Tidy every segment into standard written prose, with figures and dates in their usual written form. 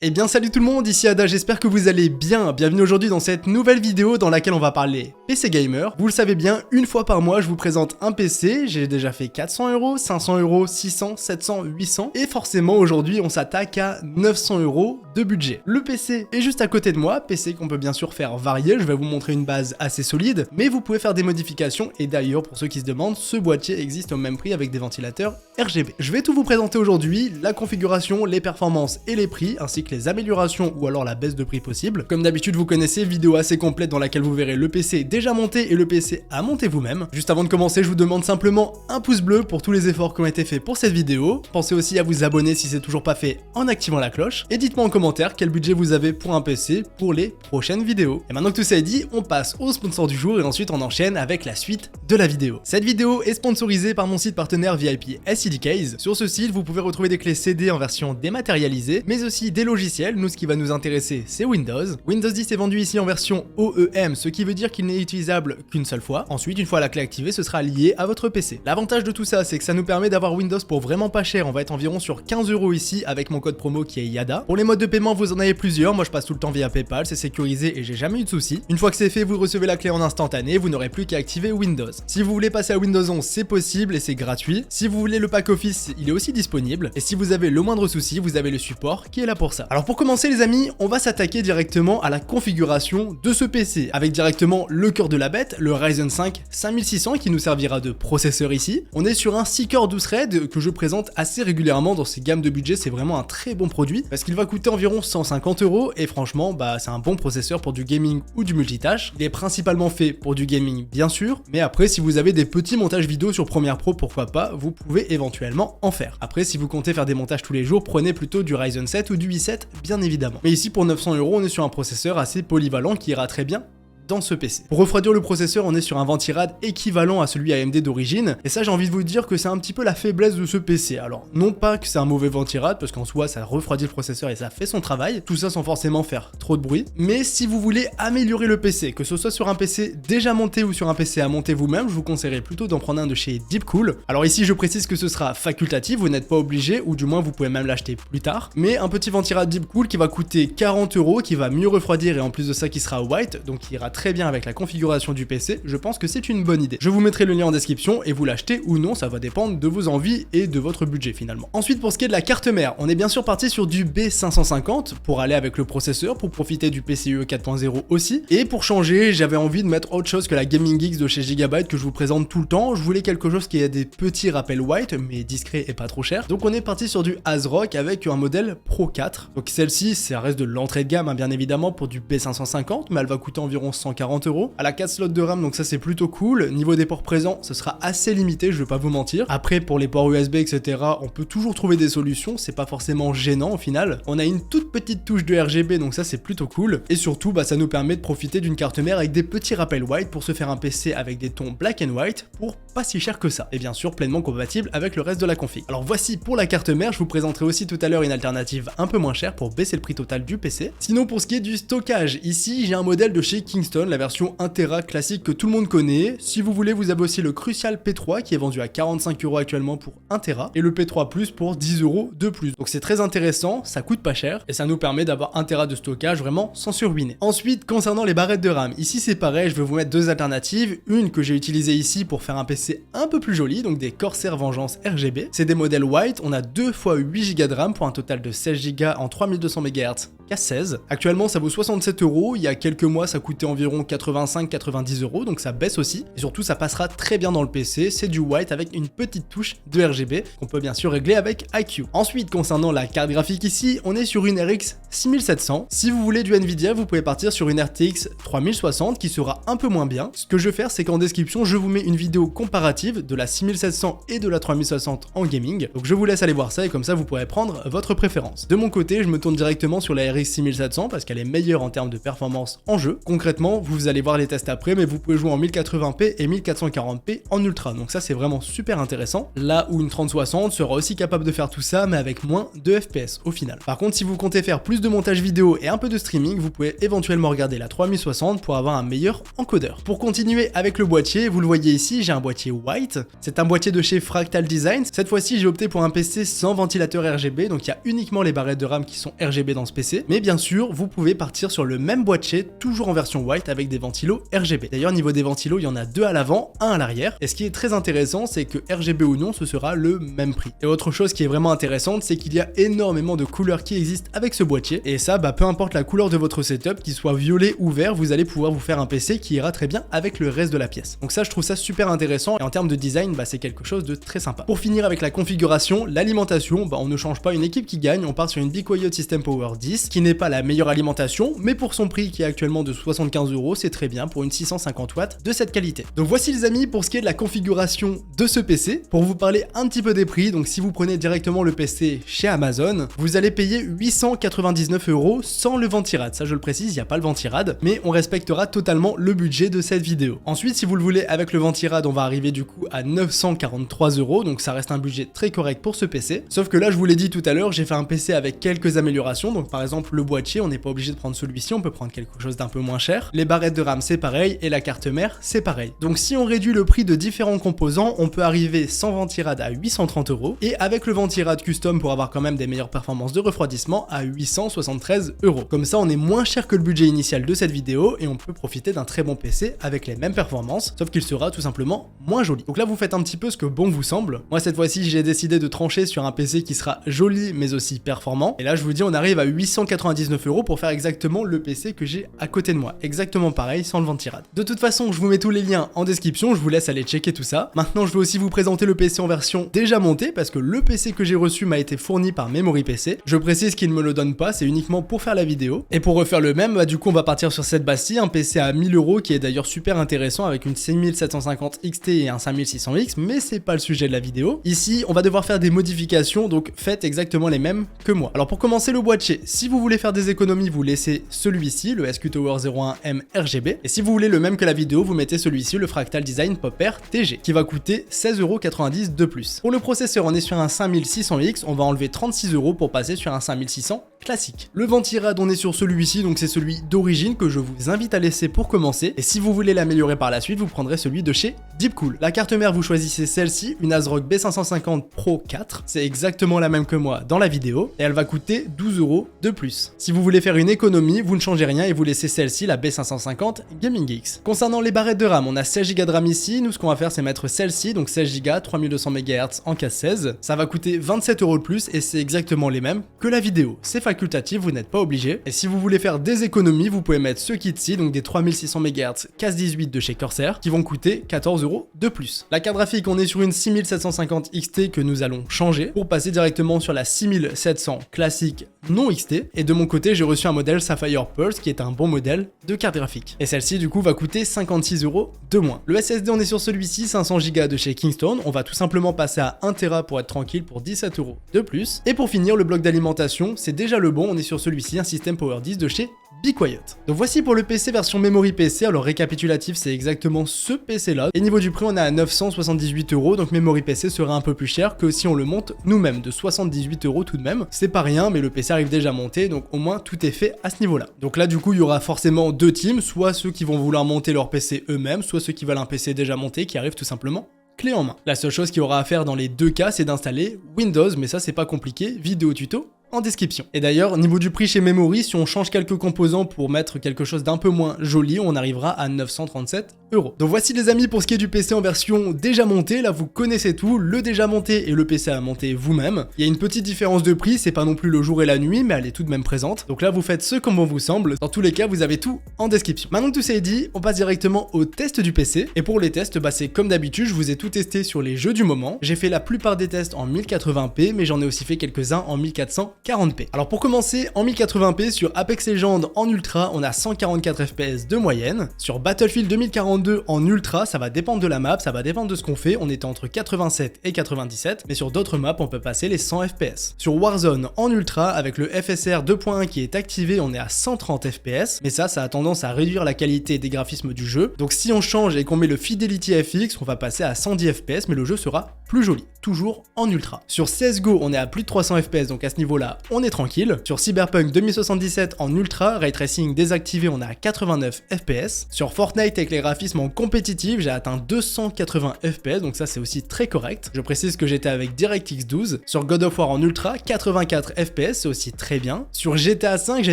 Eh bien salut tout le monde, ici Ada, j'espère que vous allez bien. Bienvenue aujourd'hui dans cette nouvelle vidéo dans laquelle on va parler PC Gamer. Vous le savez bien, une fois par mois je vous présente un PC, j'ai déjà fait 400 €, 500 €, 600, 700, 800 et forcément aujourd'hui on s'attaque à 900 € de budget. Le PC est juste à côté de moi, PC qu'on peut bien sûr faire varier, je vais vous montrer une base assez solide, mais vous pouvez faire des modifications et d'ailleurs pour ceux qui se demandent, ce boîtier existe au même prix avec des ventilateurs RGB. Je vais tout vous présenter aujourd'hui, la configuration, les performances et les prix, ainsi que les améliorations ou alors la baisse de prix possible. Comme d'habitude vous connaissez, vidéo assez complète dans laquelle vous verrez le PC déjà monté et le PC à monter vous-même. Juste avant de commencer, je vous demande simplement un pouce bleu pour tous les efforts qui ont été faits pour cette vidéo. Pensez aussi à vous abonner si c'est toujours pas fait en activant la cloche. Et dites-moi en commentaire quel budget vous avez pour un PC pour les prochaines vidéos. Et maintenant que tout ça est dit, on passe au sponsor du jour et ensuite on enchaîne avec la suite de la vidéo. Cette vidéo est sponsorisée par mon site partenaire VIP SCDKs. Sur ce site, vous pouvez retrouver des clés CD en version dématérialisée, mais aussi des logiciels. Nous, ce qui va nous intéresser, c'est Windows. Windows 10 est vendu ici en version OEM, ce qui veut dire qu'il n'est utilisable qu'une seule fois. Ensuite, une fois la clé activée, ce sera lié à votre PC. L'avantage de tout ça, c'est que ça nous permet d'avoir Windows pour vraiment pas cher. On va être environ sur 15 € ici avec mon code promo qui est YADA. Pour les modes de paiement, vous en avez plusieurs. Moi, je passe tout le temps via PayPal, c'est sécurisé et j'ai jamais eu de soucis. Une fois que c'est fait, vous recevez la clé en instantané, vous n'aurez plus qu'à activer Windows. Si vous voulez passer à Windows 11, c'est possible et c'est gratuit. Si vous voulez le pack Office, il est aussi disponible. Et si vous avez le moindre souci, vous avez le support qui est là pour ça. Alors pour commencer les amis, on va s'attaquer directement à la configuration de ce PC, avec directement le cœur de la bête, le Ryzen 5 5600 qui nous servira de processeur ici. On est sur un 6 core 12 threads que je présente assez régulièrement dans ces gammes de budget, c'est vraiment un très bon produit, parce qu'il va coûter environ 150 € et franchement, c'est un bon processeur pour du gaming ou du multitâche. Il est principalement fait pour du gaming bien sûr, mais après si vous avez des petits montages vidéo sur Premiere Pro, pourquoi pas, vous pouvez éventuellement en faire. Après si vous comptez faire des montages tous les jours, prenez plutôt du Ryzen 7 ou du i7 bien évidemment. Mais ici pour 900 €, on est sur un processeur assez polyvalent qui ira très bien dans ce PC. Pour refroidir le processeur, on est sur un ventirad équivalent à celui AMD d'origine, et ça j'ai envie de vous dire que c'est un petit peu la faiblesse de ce PC. Alors non pas que c'est un mauvais ventirad, parce qu'en soi ça refroidit le processeur et ça fait son travail, tout ça sans forcément faire trop de bruit, mais si vous voulez améliorer le PC, que ce soit sur un PC déjà monté ou sur un PC à monter vous-même, je vous conseillerais plutôt d'en prendre un de chez Deepcool. Alors ici je précise que ce sera facultatif, vous n'êtes pas obligé, ou du moins vous pouvez même l'acheter plus tard, mais un petit ventirad Deepcool qui va coûter 40 €, qui va mieux refroidir et en plus de ça qui sera white, donc qui ira très bien avec la configuration du PC, je pense que c'est une bonne idée. Je vous mettrai le lien en description et vous l'achetez ou non, ça va dépendre de vos envies et de votre budget finalement. Ensuite pour ce qui est de la carte mère, on est bien sûr parti sur du B550 pour aller avec le processeur, pour profiter du PCIe 4.0 aussi, et pour changer, j'avais envie de mettre autre chose que la Gaming Geeks de chez Gigabyte que je vous présente tout le temps. Je voulais quelque chose qui ait des petits rappels white mais discret et pas trop cher, donc on est parti sur du ASRock avec un modèle Pro 4. Donc celle-ci, ça reste de l'entrée de gamme bien évidemment pour du B550, mais elle va coûter environ 140 €. Elle a 4 slots de RAM, donc ça c'est plutôt cool. Niveau des ports présents, ce sera assez limité, je vais pas vous mentir. Après pour les ports USB etc, on peut toujours trouver des solutions, c'est pas forcément gênant au final. On a une toute petite touche de RGB, donc ça c'est plutôt cool. Et surtout ça nous permet de profiter d'une carte mère avec des petits rappels white pour se faire un PC avec des tons black and white pour pas si cher que ça. Et bien sûr pleinement compatible avec le reste de la config. Alors voici pour la carte mère, je vous présenterai aussi tout à l'heure une alternative un peu moins chère pour baisser le prix total du PC. Sinon pour ce qui est du stockage, ici j'ai un modèle de chez Kingston, la version 1 Tera classique que tout le monde connaît. Si vous voulez, vous avez aussi le Crucial P3 qui est vendu à 45 € actuellement pour 1 Tera et le P3 Plus pour 10 € de plus. Donc c'est très intéressant, ça coûte pas cher et ça nous permet d'avoir 1 Tera de stockage vraiment sans se ruiner. Ensuite, concernant les barrettes de RAM, ici c'est pareil, je vais vous mettre deux alternatives. Une que j'ai utilisée ici pour faire un PC un peu plus joli, donc des Corsair Vengeance RGB. C'est des modèles white, on a 2 x 8 Go de RAM pour un total de 16 Go en 3200 MHz. Qu'à 16. Actuellement ça vaut 67 €, il y a quelques mois ça coûtait environ 85-90 €, donc ça baisse aussi, et surtout ça passera très bien dans le PC, c'est du white avec une petite touche de RGB, qu'on peut bien sûr régler avec iCUE. Ensuite concernant la carte graphique ici, on est sur une RX 6700, si vous voulez du Nvidia vous pouvez partir sur une RTX 3060 qui sera un peu moins bien. Ce que je vais faire c'est qu'en description je vous mets une vidéo comparative de la 6700 et de la 3060 en gaming, donc je vous laisse aller voir ça et comme ça vous pourrez prendre votre préférence. De mon côté je me tourne directement sur la RX RX 6700 parce qu'elle est meilleure en termes de performance en jeu. Concrètement, vous allez voir les tests après, mais vous pouvez jouer en 1080p et 1440p en ultra, donc ça c'est vraiment super intéressant. Là où une 3060 sera aussi capable de faire tout ça, mais avec moins de FPS au final. Par contre, si vous comptez faire plus de montage vidéo et un peu de streaming, vous pouvez éventuellement regarder la 3060 pour avoir un meilleur encodeur. Pour continuer avec le boîtier, vous le voyez ici, j'ai un boîtier white. C'est un boîtier de chez Fractal Design. Cette fois-ci, j'ai opté pour un PC sans ventilateur RGB, donc il y a uniquement les barrettes de RAM qui sont RGB dans ce PC. Mais bien sûr, vous pouvez partir sur le même boîtier, toujours en version white avec des ventilos RGB. D'ailleurs, niveau des ventilos, il y en a deux à l'avant, un à l'arrière. Et ce qui est très intéressant, c'est que RGB ou non, ce sera le même prix. Et autre chose qui est vraiment intéressante, c'est qu'il y a énormément de couleurs qui existent avec ce boîtier. Et ça, peu importe la couleur de votre setup, qu'il soit violet ou vert, vous allez pouvoir vous faire un PC qui ira très bien avec le reste de la pièce. Donc ça, je trouve ça super intéressant. Et en termes de design, c'est quelque chose de très sympa. Pour finir avec la configuration, l'alimentation, on ne change pas une équipe qui gagne, on part sur une BeQuiet System Power 10, qui n'est pas la meilleure alimentation, mais pour son prix qui est actuellement de 75 €, c'est très bien pour une 650 watts de cette qualité. Donc voici les amis pour ce qui est de la configuration de ce PC. Pour vous parler un petit peu des prix, donc si vous prenez directement le PC chez Amazon, vous allez payer 899 € sans le ventirad. Ça je le précise, il n'y a pas le ventirad, mais on respectera totalement le budget de cette vidéo. Ensuite, si vous le voulez avec le ventirad, on va arriver du coup à 943 €, donc ça reste un budget très correct pour ce PC. Sauf que là, je vous l'ai dit tout à l'heure, j'ai fait un PC avec quelques améliorations. Donc par exemple, le boîtier, on n'est pas obligé de prendre celui-ci, on peut prendre quelque chose d'un peu moins cher. Les barrettes de RAM, c'est pareil, et la carte mère, c'est pareil. Donc si on réduit le prix de différents composants, on peut arriver sans ventirad à 830 €, et avec le ventirad custom pour avoir quand même des meilleures performances de refroidissement à 873 €. Comme ça, on est moins cher que le budget initial de cette vidéo, et on peut profiter d'un très bon PC avec les mêmes performances, sauf qu'il sera tout simplement moins joli. Donc là, vous faites un petit peu ce que bon vous semble. Moi, cette fois-ci, j'ai décidé de trancher sur un PC qui sera joli, mais aussi performant. Et là, je vous dis, on arrive à 899 € pour faire exactement le PC que j'ai à côté de moi. Exactement pareil, sans le ventirad. De toute façon, je vous mets tous les liens en description, je vous laisse aller checker tout ça. Maintenant, je vais aussi vous présenter le PC en version déjà montée, parce que le PC que j'ai reçu m'a été fourni par Memory PC. Je précise qu'il ne me le donne pas, c'est uniquement pour faire la vidéo. Et pour refaire le même, du coup, on va partir sur cette base-ci, un PC à 1000 € qui est d'ailleurs super intéressant avec une 6750 XT et un 5600X, mais c'est pas le sujet de la vidéo. Ici, on va devoir faire des modifications, donc faites exactement les mêmes que moi. Alors pour commencer le boîtier, si vous voulez faire des économies, vous laissez celui-ci, le SQ Tower 01M RGB, et si vous voulez le même que la vidéo, vous mettez celui-ci, le Fractal Design Popper TG, qui va coûter 16,90 € de plus. Pour le processeur, on est sur un 5600X, on va enlever 36 € pour passer sur un 5600 classique. Le ventirad, on est sur celui-ci, donc c'est celui d'origine que je vous invite à laisser pour commencer, et si vous voulez l'améliorer par la suite, vous prendrez celui de chez Deepcool. La carte mère, vous choisissez celle-ci, une ASRock B550 Pro 4, c'est exactement la même que moi dans la vidéo, et elle va coûter 12 € de plus. Si vous voulez faire une économie, vous ne changez rien et vous laissez celle-ci, la B550 Gaming X. Concernant les barrettes de RAM, on a 16 Go de RAM ici, nous ce qu'on va faire c'est mettre celle-ci, donc 16 Go, 3200 MHz en case 16, ça va coûter 27 € de plus et c'est exactement les mêmes que la vidéo. C'est facultatif, vous n'êtes pas obligé, et si vous voulez faire des économies, vous pouvez mettre ce kit-ci, donc des 3600 MHz case 18 de chez Corsair, qui vont coûter 14 € de plus. La carte graphique, on est sur une 6750 XT que nous allons changer pour passer directement sur la 6700 classique non XT, et de mon côté j'ai reçu un modèle Sapphire Pulse qui est un bon modèle de carte graphique, et celle-ci du coup va coûter 56 € de moins. Le SSD, on est sur celui-ci, 500 Go de chez Kingston, on va tout simplement passer à 1 Tera pour être tranquille pour 17 € de plus, et pour finir le bloc d'alimentation, c'est déjà le bon, on est sur celui-ci, un système Power 10 de chez BeQuiet. Donc voici pour le PC version Memory PC, alors récapitulatif c'est exactement ce PC là, et niveau du prix on est à 978 €, donc Memory PC sera un peu plus cher que si on le monte nous-mêmes, de 78 € tout de même, c'est pas rien, mais le PC arrive déjà monté, donc au moins tout est fait à ce niveau là. Donc là du coup il y aura forcément deux teams, soit ceux qui vont vouloir monter leur PC eux-mêmes, soit ceux qui veulent un PC déjà monté qui arrive tout simplement clé en main. La seule chose qu'il y aura à faire dans les deux cas c'est d'installer Windows, mais ça c'est pas compliqué, vidéo tuto en description. Et d'ailleurs, niveau du prix chez Memory, si on change quelques composants pour mettre quelque chose d'un peu moins joli, on arrivera à 937 €. Donc voici les amis pour ce qui est du PC en version déjà montée. Là vous connaissez tout, le déjà monté et le PC à monter vous-même. Il y a une petite différence de prix, c'est pas non plus le jour et la nuit, mais elle est tout de même présente. Donc là vous faites ce comme bon vous semble. Dans tous les cas, vous avez tout en description. Maintenant que tout ça est dit, on passe directement au test du PC. Et pour les tests, c'est comme d'habitude, je vous ai tout testé sur les jeux du moment. J'ai fait la plupart des tests en 1080p, mais j'en ai aussi fait quelques-uns en 1440p. Alors pour commencer, en 1080p sur Apex Legends en ultra, on a 144 FPS de moyenne. Sur Battlefield 2042, 1032 en ultra, ça va dépendre de la map, ça va dépendre de ce qu'on fait, on était entre 87 et 97, mais sur d'autres maps on peut passer les 100 fps. Sur Warzone en ultra, avec le FSR 2.1 qui est activé, on est à 130 fps, mais ça a tendance à réduire la qualité des graphismes du jeu, donc si on change et qu'on met le Fidelity FX, on va passer à 110 fps, mais le jeu sera plus joli, toujours en ultra. Sur CSGO, on est à plus de 300 fps, donc à ce niveau-là, on est tranquille. Sur Cyberpunk 2077 en ultra, Ray Tracing désactivé, on est à 89 fps. Sur Fortnite avec les graphismes en compétitif, j'ai atteint 280 fps, donc ça c'est aussi très correct. Je précise que j'étais avec DirectX 12. Sur God of War en ultra, 84 fps, c'est aussi très bien. Sur GTA 5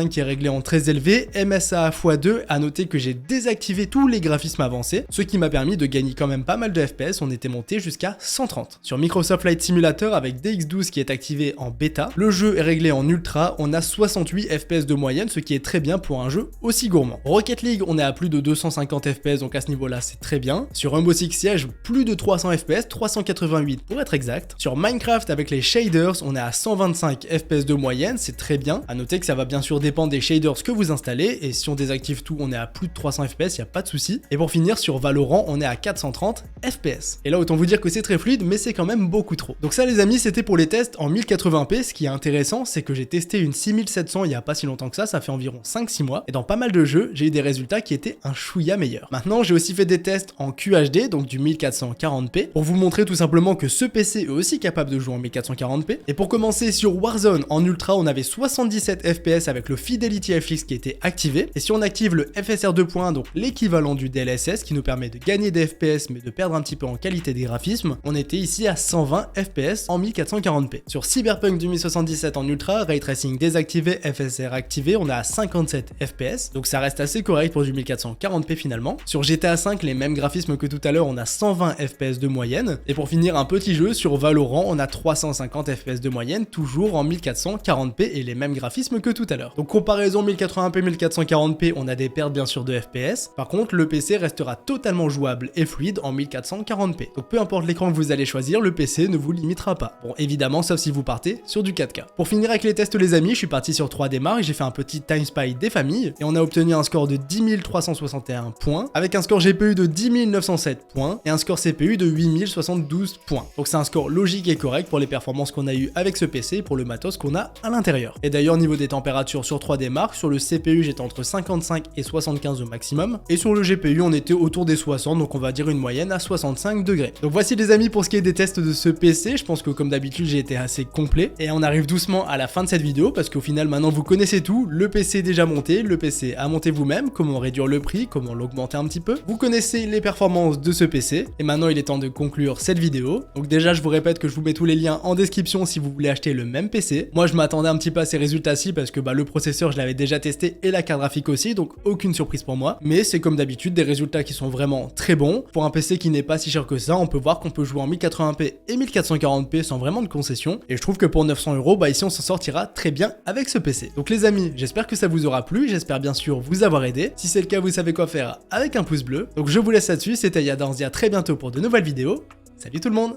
qui est réglé en très élevé, MSA x2, à noter que j'ai désactivé tous les graphismes avancés, ce qui m'a permis de gagner quand même pas mal de fps, on était monté jusqu'à 130. Sur Microsoft Flight Simulator avec DX12 qui est activé en bêta, le jeu est réglé en ultra, on a 68 fps de moyenne, ce qui est très bien pour un jeu aussi gourmand. Rocket League, on est à plus de 250 fps, donc à ce niveau-là, c'est très bien. Sur Rainbow Six Siege, plus de 300 fps, 388 pour être exact. Sur Minecraft avec les shaders, on est à 125 fps de moyenne, c'est très bien. À noter que ça va bien sûr dépendre des shaders que vous installez, et si on désactive tout, on est à plus de 300 fps, y a pas de souci. Et pour finir, sur Valorant, on est à 430 fps. Et là, autant vous dire que c'est très fluide, mais c'est quand même beaucoup trop. Donc ça les amis, c'était pour les tests en 1080p. Ce qui est intéressant, c'est que j'ai testé une 6700 il y a pas si longtemps que ça fait environ 5-6 mois, et dans pas mal de jeux, j'ai eu des résultats qui étaient un chouïa meilleurs. Maintenant, j'ai aussi fait des tests en QHD, donc du 1440p, pour vous montrer tout simplement que ce PC est aussi capable de jouer en 1440p. Et pour commencer, sur Warzone en ultra, on avait 77 fps avec le Fidelity FX qui était activé, et si on active le FSR 2.1, donc l'équivalent du DLSS, qui nous permet de gagner des FPS mais de perdre un petit peu en qualité des graphismes, on était ici à 120 fps en 1440p. Sur Cyberpunk 2077 en ultra, Ray Tracing désactivé, FSR activé, on est à 57 fps, donc ça reste assez correct pour du 1440p finalement. Sur GTA 5, les mêmes graphismes que tout à l'heure, on a 120 fps de moyenne, et pour finir un petit jeu, sur Valorant, on a 350 fps de moyenne, toujours en 1440p et les mêmes graphismes que tout à l'heure. Donc comparaison 1080p, 1440p, on a des pertes bien sûr de fps, par contre le PC restera totalement jouable et fluide en 1440p. Donc peu importe l'écran que vous allez choisir, le PC ne vous limitera pas. Bon évidemment, sauf si vous partez sur du 4K. Pour finir avec les tests les amis, je suis parti sur 3D Mark, j'ai fait un petit time spy des familles, et on a obtenu un score de 10 361 points, avec un score GPU de 10 907 points, et un score CPU de 8 072 points. Donc c'est un score logique et correct pour les performances qu'on a eu avec ce PC et pour le matos qu'on a à l'intérieur. Et d'ailleurs niveau des températures sur 3D Mark, sur le CPU j'étais entre 55 et 75 au maximum, et sur le GPU on était autour des 60, donc on va dire une moyenne à 65 degrés. Donc voici les amis pour ce qui est des tests de ce PC, je pense que comme d'habitude j'ai été assez complet, et on arrive doucement à la fin de cette vidéo, parce qu'au final maintenant vous connaissez tout, le PC est déjà monté, le PC à monter vous-même, comment réduire le prix, comment l'augmenter un petit peu, vous connaissez les performances de ce PC, et maintenant il est temps de conclure cette vidéo. Donc déjà je vous répète que je vous mets tous les liens en description si vous voulez acheter le même PC. Moi je m'attendais un petit peu à ces résultats-ci parce que le processeur je l'avais déjà testé et la carte graphique aussi, donc aucune surprise pour moi, mais c'est comme d'habitude des résultats qui sont vraiment très bons. Pour un PC qui n'est pas si cher que ça, on peut voir qu'on peut jouer en 1080p et 1440p sans vraiment de concession, et je trouve que pour 900 €, ici on s'en sortira très bien avec ce PC. Donc les amis, j'espère que ça vous aura plu, j'espère bien sûr vous avoir aidé. Si c'est le cas, vous savez quoi faire avec un pouce bleu. Donc je vous laisse là-dessus, c'était Yada, on se dit à très bientôt pour de nouvelles vidéos. Salut tout le monde!